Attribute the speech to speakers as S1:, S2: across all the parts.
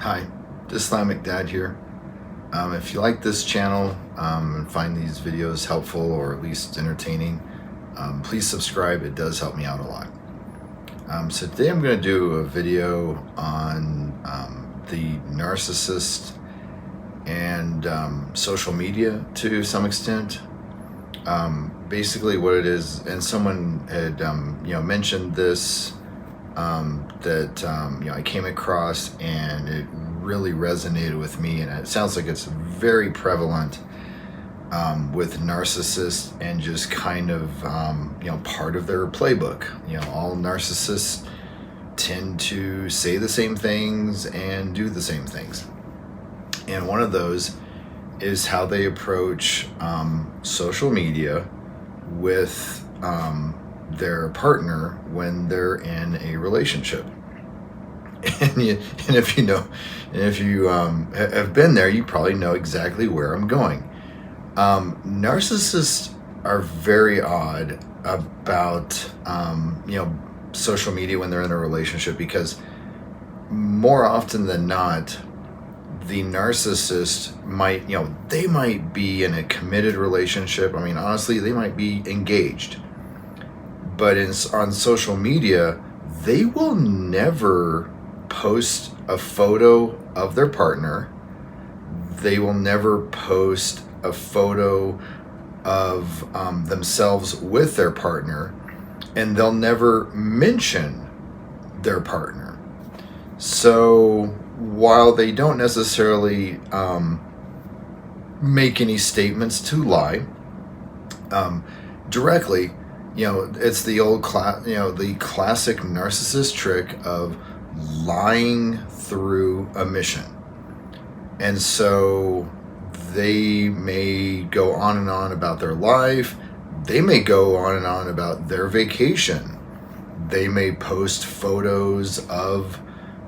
S1: Hi, Islamic Dad here. If you like this channel and find these videos helpful or at least entertaining, please subscribe. It does help me out a lot. So today I'm going to do a video on the narcissist and social media to some extent. Basically what it is, and someone had mentioned this that I came across, and it really resonated with me, and it sounds like it's very prevalent with narcissists, and just kind of part of their playbook. All narcissists tend to say the same things and do the same things, and one of those is how they approach social media with their partner when they're in a relationship. And if you have been there, you probably know exactly where I'm going. Narcissists are very odd about social media when they're in a relationship, because more often than not, the narcissist might be in a committed relationship. I mean, honestly, they might be engaged. But on social media, they will never post a photo of their partner. They will never post a photo of themselves with their partner, and they'll never mention their partner. So while they don't necessarily make any statements to lie directly, it's the old the classic narcissist trick of lying through omission. And so they may go on and on about their life. They may go on and on about their vacation. They may post photos of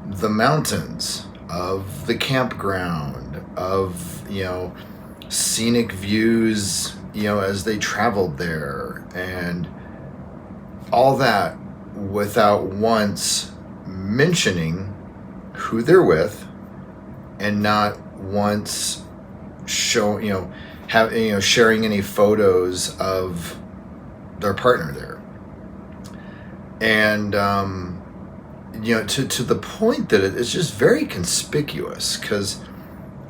S1: the mountains, of the campground, of scenic views as they traveled there, and all that without once mentioning who they're with, and not once sharing any photos of their partner there. And to the point that it's just very conspicuous, because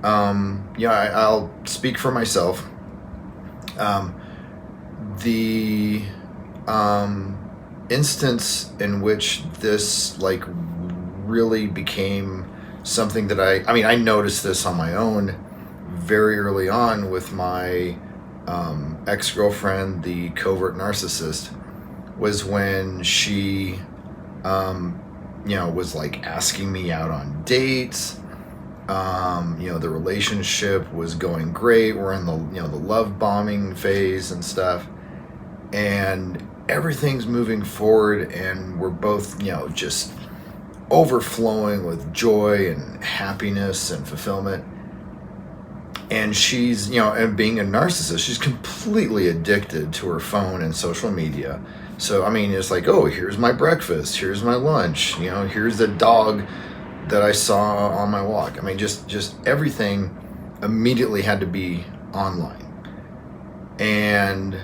S1: I'll speak for myself. The instance in which this really became something that I noticed this on my own very early on with my ex-girlfriend, the covert narcissist, was when she was asking me out on dates. The relationship was going great. We're in the love bombing phase and stuff, and everything's moving forward, and we're both just overflowing with joy and happiness and fulfillment. And she's and being a narcissist, she's completely addicted to her phone and social media. So it's oh, here's my breakfast, here's my lunch, here's the dog that I saw on my walk. Just everything immediately had to be online. And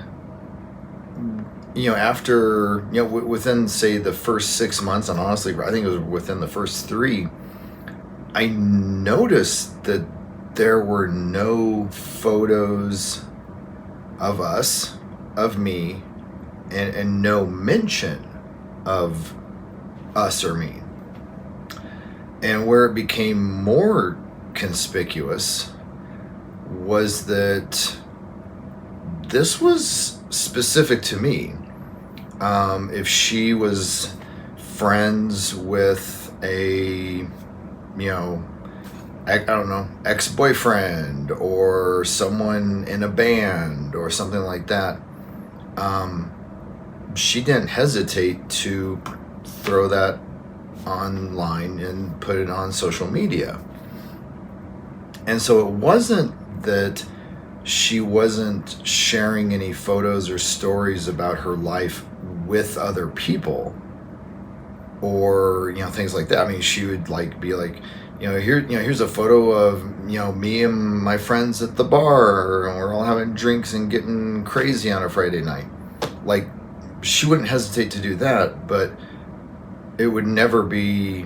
S1: after within, say, the first 6 months, and honestly I think it was within the first 3, I noticed that there were no photos of us, of me, and no mention of us or me. And where it became more conspicuous was that this was specific to me. If she was friends with a, I don't know, ex-boyfriend or someone in a band or something like that, she didn't hesitate to throw that online and put it on social media. And so it wasn't that she wasn't sharing any photos or stories about her life with other people, or things like that. She would be here's a photo of, me and my friends at the bar, and we're all having drinks and getting crazy on a Friday night. Like, she wouldn't hesitate to do that, but it would never be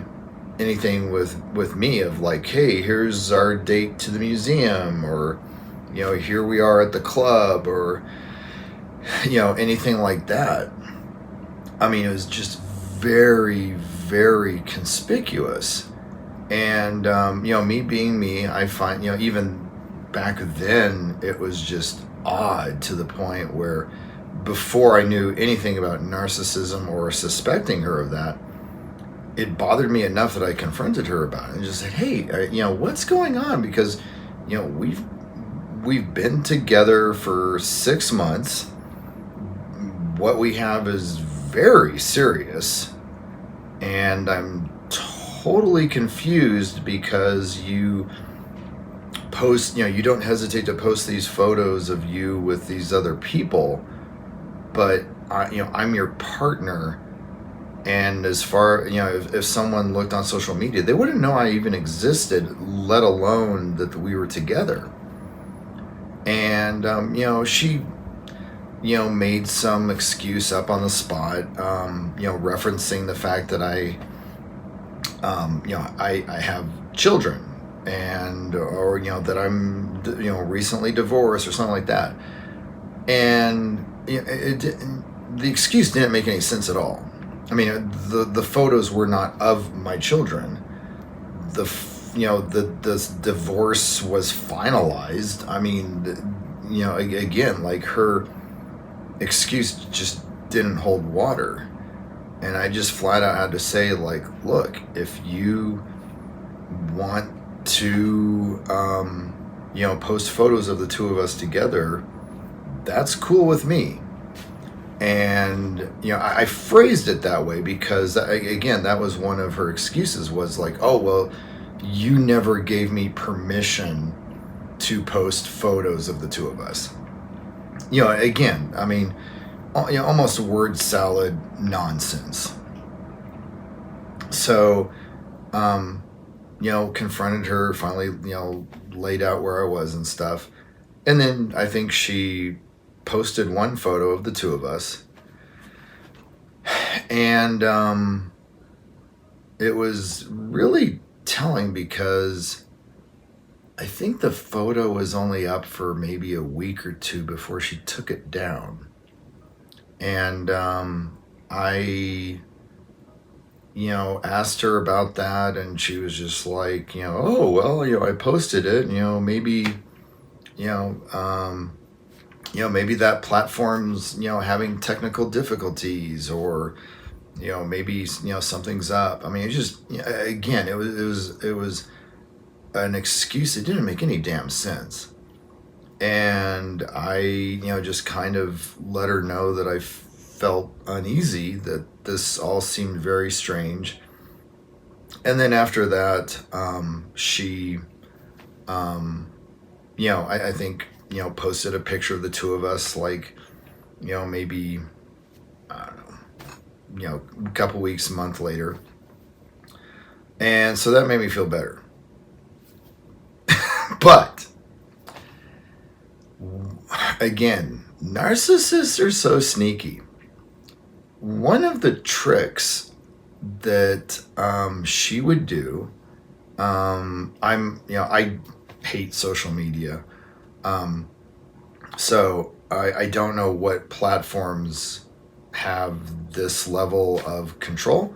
S1: anything with me of like, hey, here's our date to the museum, or here we are at the club, or anything like that. I mean, it was just very, very conspicuous. And me being me, I find, even back then, it was just odd to the point where, before I knew anything about narcissism or suspecting her of that, it bothered me enough that I confronted her about it and just said, hey, what's going on? Because we've been together for 6 months. What we have is very serious, and I'm totally confused because you post, you don't hesitate to post these photos of you with these other people, but I'm your partner. And as far, if someone looked on social media, they wouldn't know I even existed, let alone that we were together. And, she, made some excuse up on the spot, referencing the fact that I have children, and, or, that I'm, recently divorced or something like that. And the excuse didn't make any sense at all. I mean, the photos were not of my children. The divorce was finalized. I mean, again, like, her excuse just didn't hold water. And I just flat out had to say, like, look, if you want to, post photos of the two of us together, that's cool with me. And, I phrased it that way because, again, that was one of her excuses, was like, oh, well, you never gave me permission to post photos of the two of us. Again, I mean, almost word salad nonsense. So, confronted her, finally, laid out where I was and stuff. And then I think she posted one photo of the two of us, and it was really telling because I think the photo was only up for maybe a week or two before she took it down. And I asked her about that, and she was just like, oh, well, I posted it, maybe maybe that platform's, having technical difficulties, or, maybe, something's up. I mean, it just, again, it was an excuse. It didn't make any damn sense. And I, just kind of let her know that I felt uneasy, that this all seemed very strange. And then after that, she, I think, posted a picture of the two of us, like, maybe, I don't know, a couple weeks, a month later. And so that made me feel better. But, again, narcissists are so sneaky. One of the tricks that she would do, I hate social media. So I don't know what platforms have this level of control,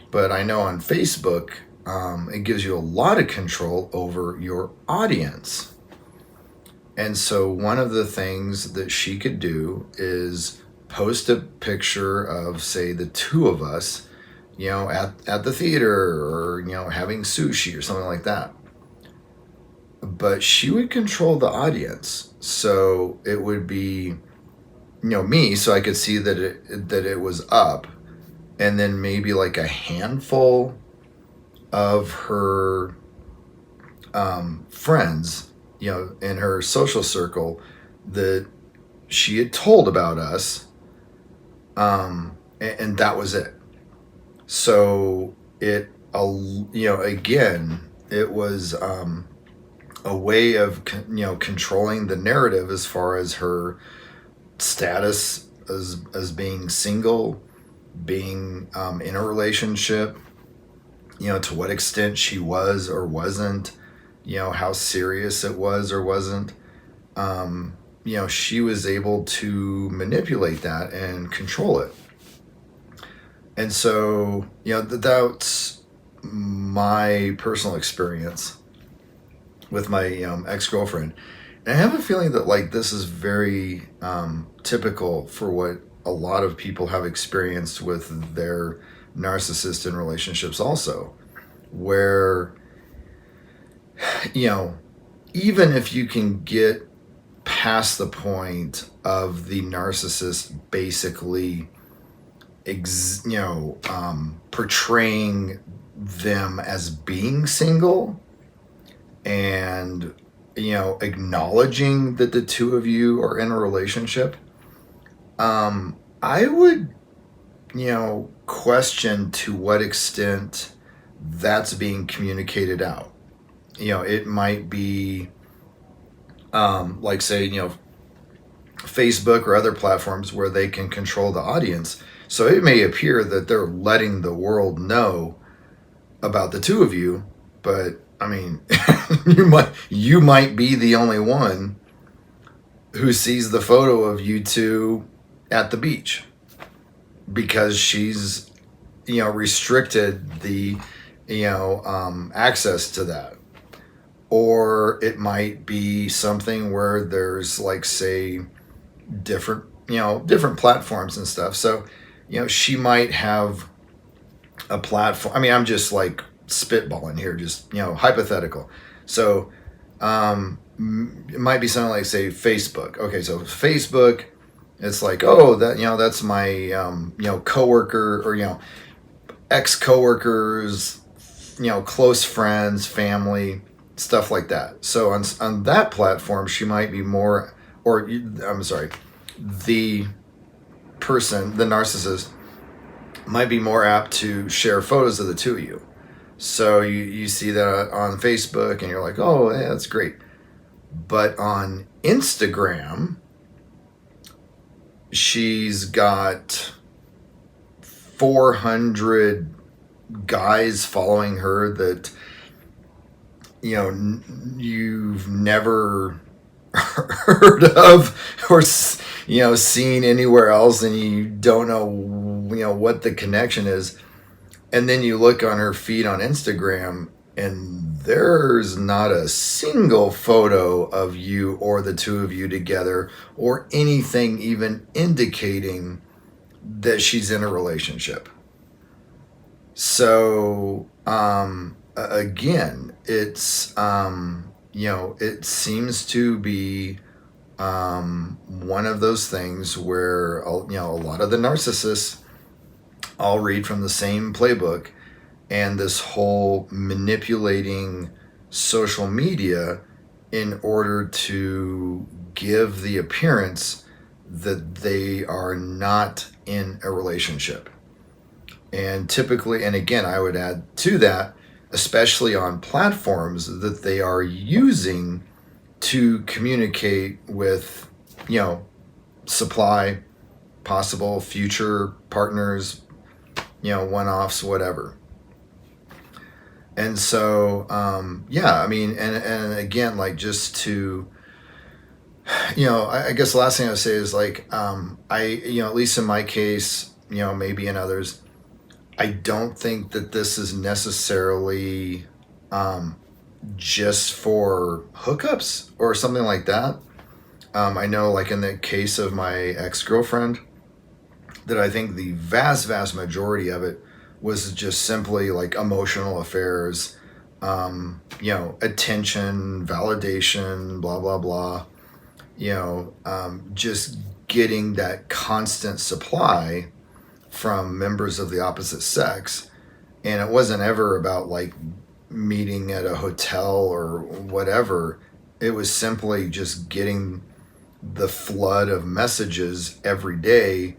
S1: but I know on Facebook, it gives you a lot of control over your audience. And so one of the things that she could do is post a picture of, say, the two of us, at the theater, or, having sushi or something like that. But she would control the audience. So it would be, me, so I could see that it was up, and then maybe like a handful of her friends, in her social circle that she had told about us, and that was it. So it, again, It was a way of controlling the narrative as far as her status as being single, being in a relationship, to what extent she was or wasn't, how serious it was or wasn't. She was able to manipulate that and control it. And so, that's my personal experience with my ex-girlfriend. And I have a feeling that like this is very typical for what a lot of people have experienced with their narcissist in relationships also, where, even if you can get past the point of the narcissist basically portraying them as being single and acknowledging that the two of you are in a relationship, I would question to what extent that's being communicated out. It might be like, say, Facebook or other platforms where they can control the audience. So it may appear that they're letting the world know about the two of you, but I mean, you might be the only one who sees the photo of you two at the beach because she's restricted the access to that. Or it might be something where there's like, say, different platforms and stuff. So she might have a platform. I mean, I'm just like spitballing here, just hypothetical. So it might be something like, say, Facebook. Okay, so Facebook, it's like, oh, that that's my coworker or ex-coworkers, close friends, family, stuff like that. So on that platform, she might be more, or I'm sorry, the person, the narcissist, might be more apt to share photos of the two of you. So you see that on Facebook and you're like, oh, yeah, that's great. But on Instagram, she's got 400 guys following her that you've never heard of or seen anywhere else, and you don't know what the connection is. And then you look on her feed on Instagram and there's not a single photo of you or the two of you together or anything even indicating that she's in a relationship. So again, it's it seems to be one of those things where a lot of the narcissists all read from the same playbook, and this whole manipulating social media in order to give the appearance that they are not in a relationship. And typically, and again, I would add to that, especially on platforms that they are using to communicate with, supply, possible future partners, one-offs, whatever. And so, I mean, and again, like, just to, I guess the last thing I would say is like, at least in my case, maybe in others, I don't think that this is necessarily just for hookups or something like that. I know, like in the case of my ex-girlfriend, that I think the vast majority of it was just simply like emotional affairs, attention, validation, blah, blah, blah, just getting that constant supply from members of the opposite sex. And it wasn't ever about like meeting at a hotel or whatever. It was simply just getting the flood of messages every day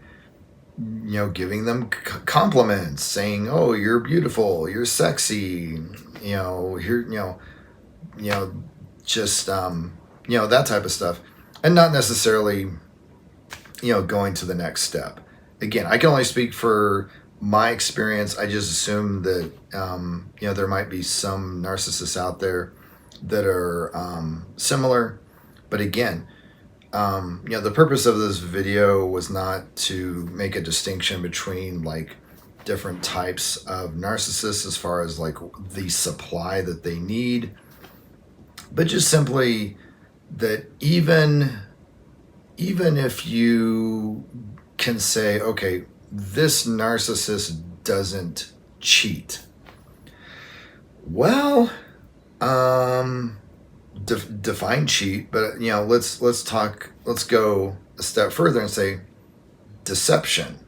S1: giving them compliments, saying, "Oh, you're beautiful, you're sexy," here, you know, just that type of stuff, and not necessarily going to the next step. Again, I can only speak for my experience. I just assume that there might be some narcissists out there that are similar, but again, the purpose of this video was not to make a distinction between like different types of narcissists as far as like the supply that they need, but just simply that even if you can say, okay, this narcissist doesn't cheat. Well, define cheat, but let's go a step further and say deception.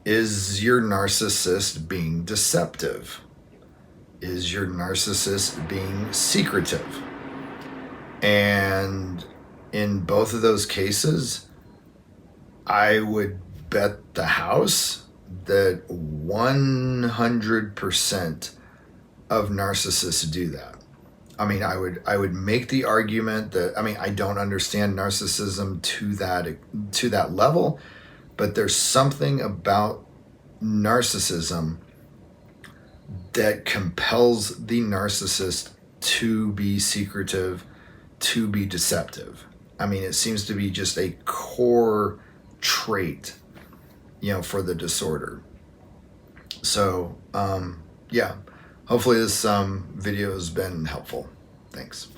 S1: Is your narcissist being deceptive? Is your narcissist being secretive? And in both of those cases, I would bet the house that 100% of narcissists do that. I mean, I would make the argument that, I don't understand narcissism to that level, but there's something about narcissism that compels the narcissist to be secretive, to be deceptive. It seems to be just a core trait, for the disorder. So, yeah, hopefully this video has been helpful. Thanks.